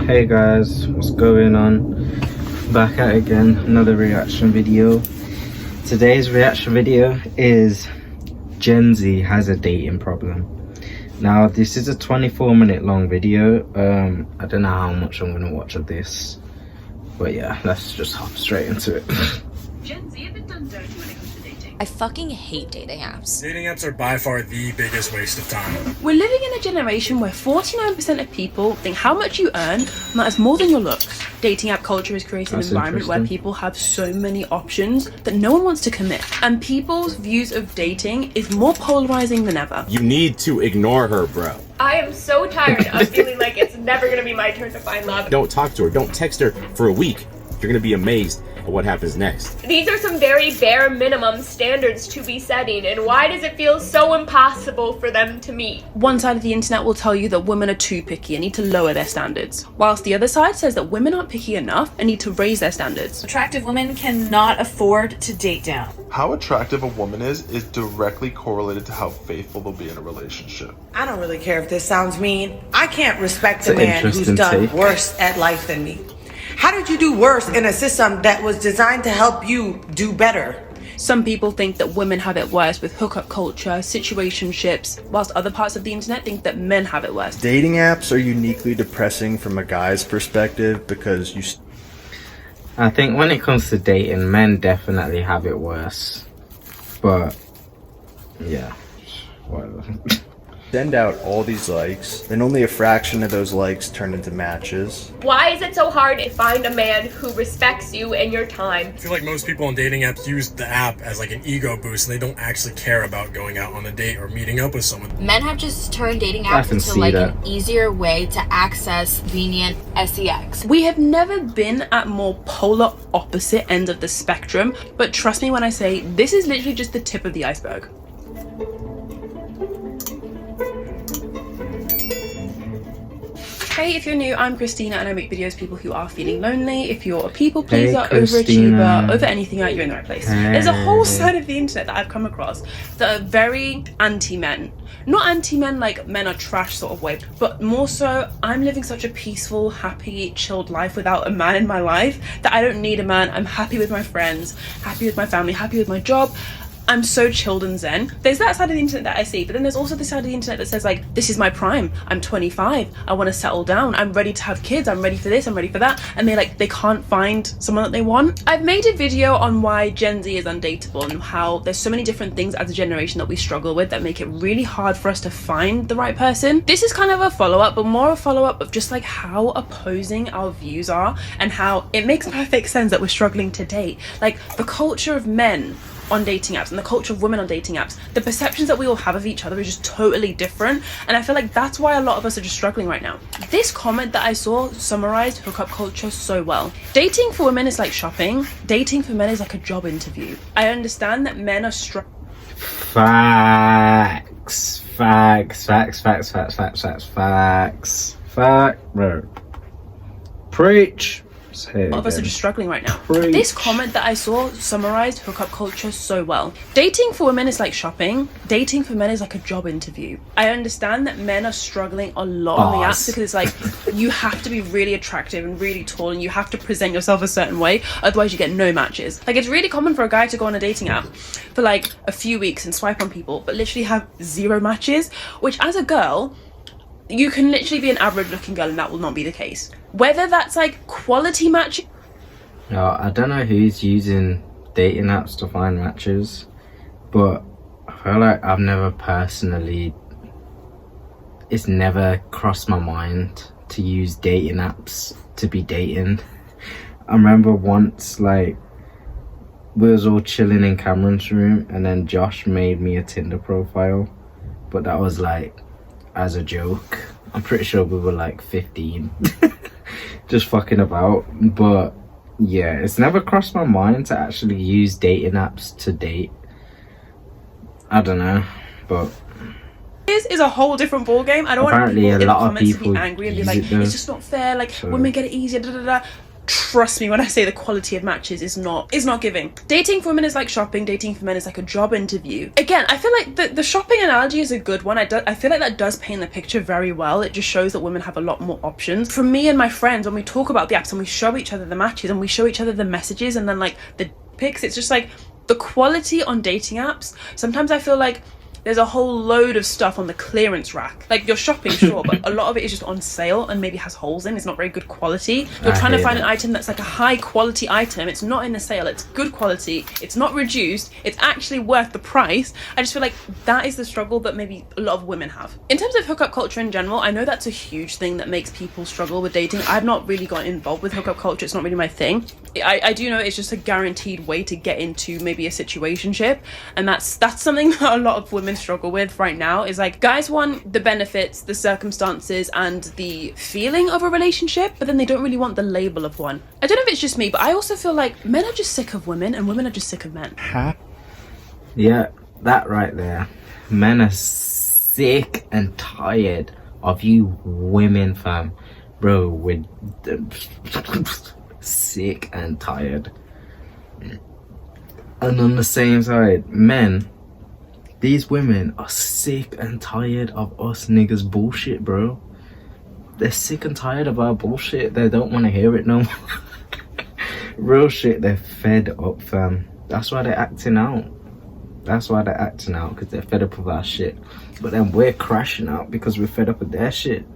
Hey guys, what's going on? Back at it again, another reaction video. Today's reaction video is Gen Z has a dating problem. Now this is a 24-minute long video. I don't know how much I'm gonna watch of this, but yeah, let's just hop straight into it. Gen Z have been done dirty when it comes to dating. I fucking hate dating apps. Dating apps are by far the biggest waste of time. We're living in a generation where 49% of people think how much you earn matters more than your looks. Dating app culture has created an environment where people have so many options that no one wants to commit. And people's views of dating is more polarizing than ever. You need to ignore her, bro. I am so tired of feeling like it's never gonna be my turn to find love. Don't talk to her. Don't text her for a week. You're gonna be amazed at what happens next. These are some very bare minimum standards to be setting, and why does it feel so impossible for them to meet? One side of the internet will tell you that women are too picky and need to lower their standards, whilst the other side says that women aren't picky enough and need to raise their standards. Attractive women cannot afford to date down. How attractive a woman is directly correlated to how faithful they'll be in a relationship. I don't really care if this sounds mean. I can't respect a That's an man who's interesting done take. worse at life than me. How did you do worse in a system that was designed to help you do better? Some people think that women have it worse with hookup culture, situationships, whilst other parts of the internet think that men have it worse. Dating apps are uniquely depressing from a guy's perspective because I think when it comes to dating, men definitely have it worse. But yeah, whatever. send out all these likes, then only a fraction of those likes turn into matches. Why is it so hard to find a man who respects you and your time? I feel like most people on dating apps use the app as like an ego boost, and they don't actually care about going out on a date or meeting up with someone. Men have just turned dating I apps can into see like that. an easier way to access convenient sex. We have never been at more polar opposite ends of the spectrum, but trust me when I say this is literally just the tip of the iceberg. Hey, if you're new, I'm Christina and I make videos for people who are feeling lonely. If you're a people pleaser, Christina. overachiever, over anything, you're in the right place. There's a whole side of the internet that I've come across that are very anti-men. Not anti-men like men are trash sort of way, but more so I'm living such a peaceful, happy, chilled life without a man in my life that I don't need a man. I'm happy with my friends, happy with my family, happy with my job. I'm so chilled and zen. There's that side of the internet that I see, but then there's also the side of the internet that says like, this is my prime, I'm 25, I want to settle down, I'm ready to have kids, I'm ready for this, I'm ready for that, and they can't find someone that they want. I've made a video on why Gen Z is undateable and how there's so many different things as a generation that we struggle with that make it really hard for us to find the right person. This is kind of a follow-up, but more a follow-up of just like how opposing our views are and how it makes perfect sense that we're struggling to date. Like the culture of men on dating apps and the culture of women on dating apps, the perceptions that we all have of each other is just totally different, and I feel like that's why a lot of us are just struggling right now. This comment that I saw summarized hookup culture so well. Dating for women is like shopping, dating for men is like a job interview. I understand that men are Preach. A lot of us are just struggling right now. This comment that I saw summarized hookup culture so well. Dating for women is like shopping. Dating for men is like a job interview. I understand that men are struggling a lot on the apps because it's like you have to be really attractive and really tall and you have to present yourself a certain way, otherwise you get no matches. Like it's really common for a guy to go on a dating app for like a few weeks and swipe on people but literally have 0 matches, which as a girl, you can literally be an average looking girl and that will not be the case. Whether that's like quality matching. I don't know who's using dating apps to find matches, but I feel like I've never personally, it's never crossed my mind to use dating apps to be dating. I remember once like we was all chilling in Cameron's room and then Josh made me a Tinder profile, but that was like as a joke. I'm pretty sure we were like 15 just fucking about, but yeah, it's never crossed my mind to actually use dating apps to date. I don't know, but This is a whole different ball game. I don't want people in the comments to be angry and be like, it's just not fair, like women get it easier, da da da. trust me when I say the quality of matches is not giving. Dating for women is like shopping. Dating for men is like a job interview. Again, I feel like the shopping analogy is a good one. I feel like that does paint the picture very well. It just shows that women have a lot more options. For me and my friends, when we talk about the apps and we show each other the matches and we show each other the messages and then like the pics, it's just like the quality on dating apps. Sometimes I feel like there's a whole load of stuff on the clearance rack. Like, you're shopping, sure, but a lot of it is just on sale and maybe has holes in. It's not very good quality. You're trying to find an item that's like a high quality item. It's not in a sale. It's good quality. It's not reduced. It's actually worth the price. I just feel like that is the struggle that maybe a lot of women have. In terms of hookup culture in general, I know that's a huge thing that makes people struggle with dating. I've not really gotten involved with hookup culture. It's not really my thing. I do know it's just a guaranteed way to get into maybe a situationship, and that's something that a lot of women struggle with right now. Is like, guys want the benefits, the circumstances, and the feeling of a relationship, but then they don't really want the label of one. I don't know if it's just me, but I also feel like men are just sick of women and women are just sick of men. Yeah, that right there. Men are sick and tired of you women, fam. Bro, we're sick and tired. And on the same side, men, these women are sick and tired of us niggas bullshit, bro. They're sick and tired of our bullshit. They don't want to hear it no more. Real shit, they're fed up, fam. That's why they're acting out. That's why they're acting out, because they're fed up with our shit. But then we're crashing out because we're fed up with their shit.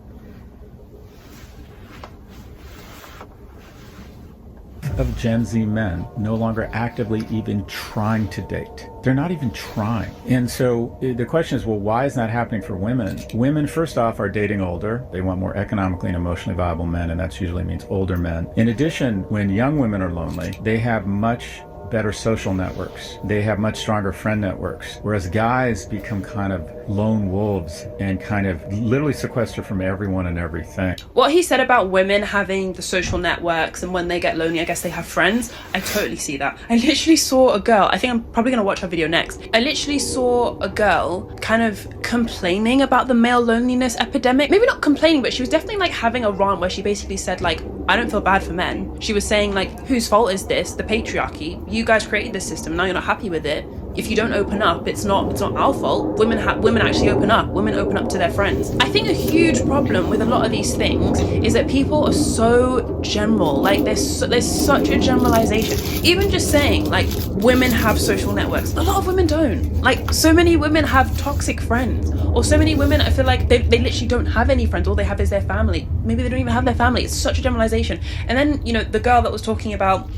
Of Gen Z men no longer actively even trying to date. They're not even trying. And so the question is, well, why is that happening for women? Women, first off, are dating older. They want more economically and emotionally viable men, and that usually means older men. In addition, when young women are lonely, they have much better social networks. They have much stronger friend networks, whereas guys become kind of lone wolves and kind of literally sequestered from everyone and everything. What he said about women having the social networks and when they get lonely, I guess they have friends, I totally see that. I literally saw a girl, I think I'm probably gonna watch her video next. I literally saw a girl kind of complaining about the male loneliness epidemic. Maybe not complaining, but she was definitely like having a rant where she basically said like, I don't feel bad for men. She was saying like, whose fault is this? The patriarchy. You guys created this system, now you're not happy with it. If you don't open up, it's not our fault. Women actually open up. Women open up to their friends. I think a huge problem with a lot of these things is that people are so general. Like there's such a generalization. Even just saying like women have social networks. A lot of women don't. Like so many women have toxic friends, or so many women I feel like they literally don't have any friends. All they have is their family. Maybe they don't even have their family. It's such a generalization. And then, you know, the girl that was talking about,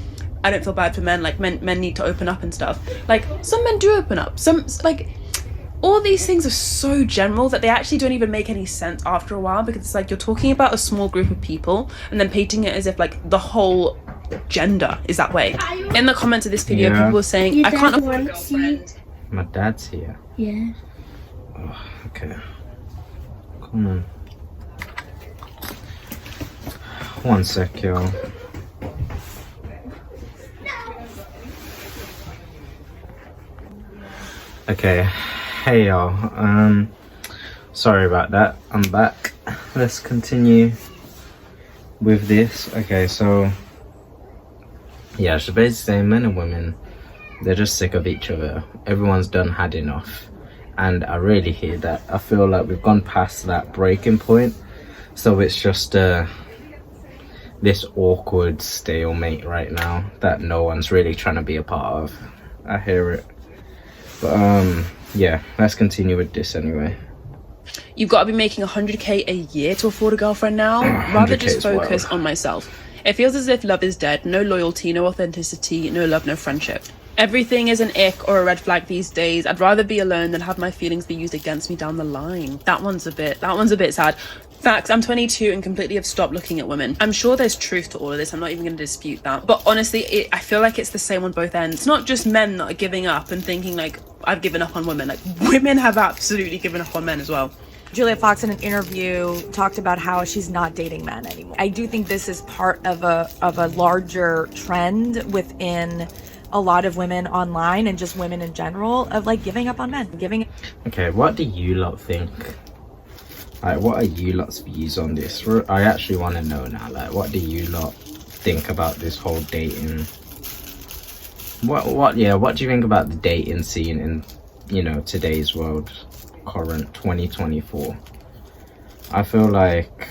I don't feel bad for men, like men need to open up and stuff. Like some men do open up. Some, like, all these things are so general that they actually don't even make any sense after a while, because it's like you're talking about a small group of people and then painting it as if like the whole gender is that way. In the comments of this video, people were saying, I can't afford a girlfriend. My dad's here. Yeah. Oh, okay. Come on. One sec, y'all. Okay, hey y'all, sorry about that, I'm back. Let's continue with this. Okay, so yeah, so basically saying men and women, they're just sick of each other. Everyone's had enough, and I really hear that. I feel like we've gone past that breaking point, so it's just this awkward stalemate right now that no one's really trying to be a part of. I hear it. But yeah, let's continue with this anyway. You've got to be making 100k a year to afford a girlfriend now. Rather just focus on myself. It feels as if love is dead. No loyalty, no authenticity, no love, no friendship. Everything is an ick or a red flag these days. I'd rather be alone than have my feelings be used against me down the line. That one's a bit sad. Facts, I'm 22 and completely have stopped looking at women. I'm sure there's truth to all of this. I'm not even going to dispute that. But honestly, I feel like it's the same on both ends. It's not just men that are giving up and thinking like, I've given up on women. Like women have absolutely given up on men as well. Julia Fox in an interview talked about how she's not dating men anymore. I do think this is part of a larger trend within a lot of women online and just women in general of like giving up on men. Okay, what do you lot think? Like, what are you lot's views on this? I actually want to know now. Like, what do you lot think about this whole dating. What do you think about the dating scene in, you know, today's world, current 2024? I feel like,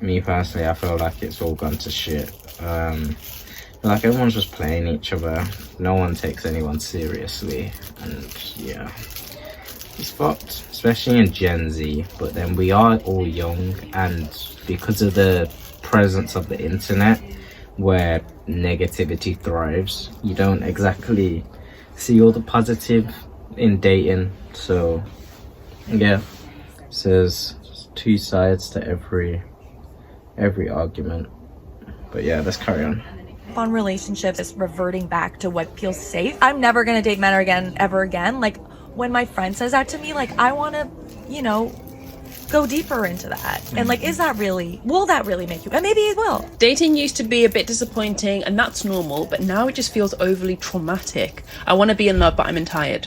me personally, I feel like it's all gone to shit. Like everyone's just playing each other. No one takes anyone seriously, and yeah, it's fucked, especially in Gen Z. But then we are all young, and because of the presence of the internet, where negativity thrives, you don't exactly see all the positive in dating. So yeah, so there's two sides to every argument. But yeah, let's carry on relationships is reverting back to what feels safe. I'm never gonna date men ever again. Like when my friend says that to me, like I want to, you know, go deeper into that. And like, will that really make you? And maybe it will. Dating used to be a bit disappointing, and that's normal, but now it just feels overly traumatic. I want to be in love, but I'm tired.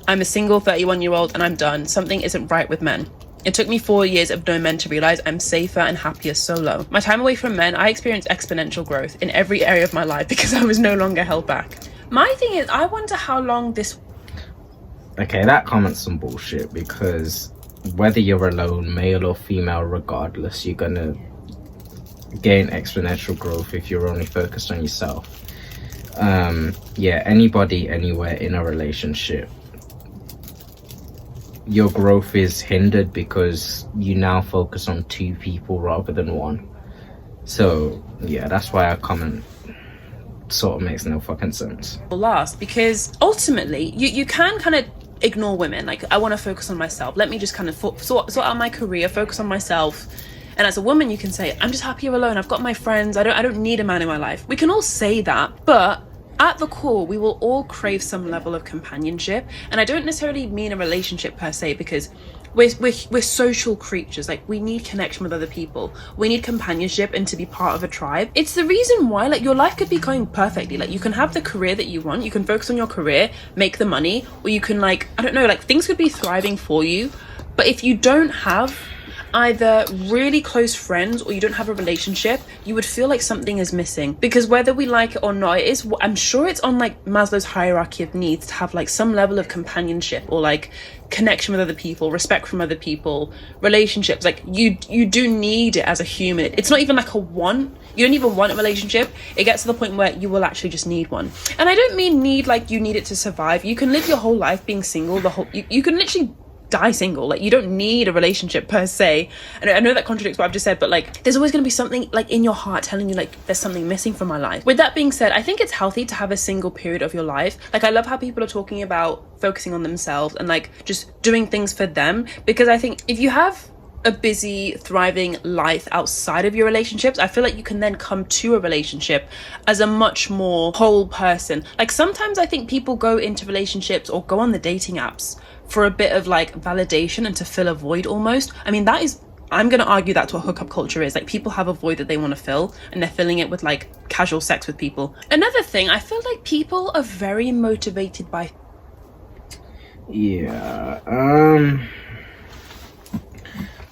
I'm a single 31-year-old and I'm done. Something isn't right with men. It took me 4 years of knowing men to realize I'm safer and happier solo. My time away from men, I experienced exponential growth in every area of my life because I was no longer held back. My thing is, I wonder how long this... Okay, that comment's some bullshit, because whether you're alone, male or female, regardless, you're gonna gain exponential growth if you're only focused on yourself. Yeah, anybody, anywhere in a relationship, your growth is hindered because you now focus on two people rather than one. So yeah, that's why our comment sort of makes no fucking sense. Last, because ultimately you can kind of ignore women. Like, I want to focus on myself. Let me just kind of sort out my career, focus on myself. And as a woman, you can say, I'm just happier alone. I've got my friends. I don't need a man in my life. We can all say that, but at the core, we will all crave some level of companionship. And I don't necessarily mean a relationship per se, because we're social creatures. Like, we need connection with other people. We need companionship and to be part of a tribe. It's the reason why, like, your life could be going perfectly. Like, you can have the career that you want. You can focus on your career, make the money, or you can, like, I don't know, like, things could be thriving for you. But if you don't have either really close friends or you don't have a relationship, you would feel like something is missing. Because whether we like it or not, it is, I'm sure it's on like Maslow's hierarchy of needs to have like some level of companionship or like connection with other people, respect from other people, relationships. Like you do need it as a human. It's not even like a want. You don't even want a relationship. It gets to the point where you will actually just need one. And I don't mean need like you need it to survive. You can live your whole life being single. You can literally die single. Like, you don't need a relationship per se. And I know that contradicts what I've just said, but like, there's always going to be something like in your heart telling you like there's something missing from my life. With that being said, I think it's healthy to have a single period of your life. Like, I love how people are talking about focusing on themselves and like just doing things for them, because I think if you have a busy, thriving life outside of your relationships, I feel like you can then come to a relationship as a much more whole person. Like, sometimes I think people go into relationships or go on the dating apps for a bit of like validation and to fill a void almost. I mean, that is, I'm going to argue that's what hookup culture is. Like, people have a void that they want to fill and they're filling it with like casual sex with people. Another thing, I feel like people are very motivated by... Yeah,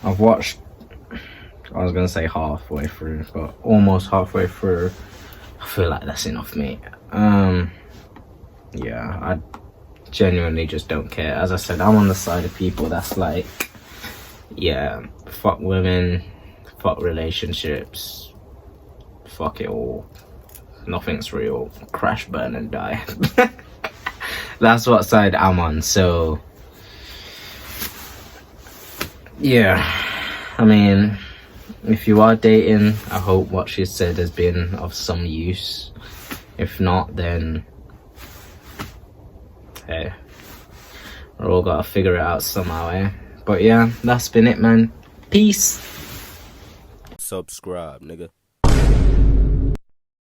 I've watched, I was gonna say halfway through, but almost halfway through. I feel like that's enough, mate. Yeah, I genuinely just don't care. As I said, I'm on the side of people that's like, yeah, fuck women, fuck relationships, fuck it all. Nothing's real. Crash, burn, and die. That's what side I'm on, so... Yeah, I mean, if you are dating, I hope what she said has been of some use. If not, then hey, we're all gotta figure it out somehow, eh? But yeah, that's been it, man. Peace. Subscribe, nigga.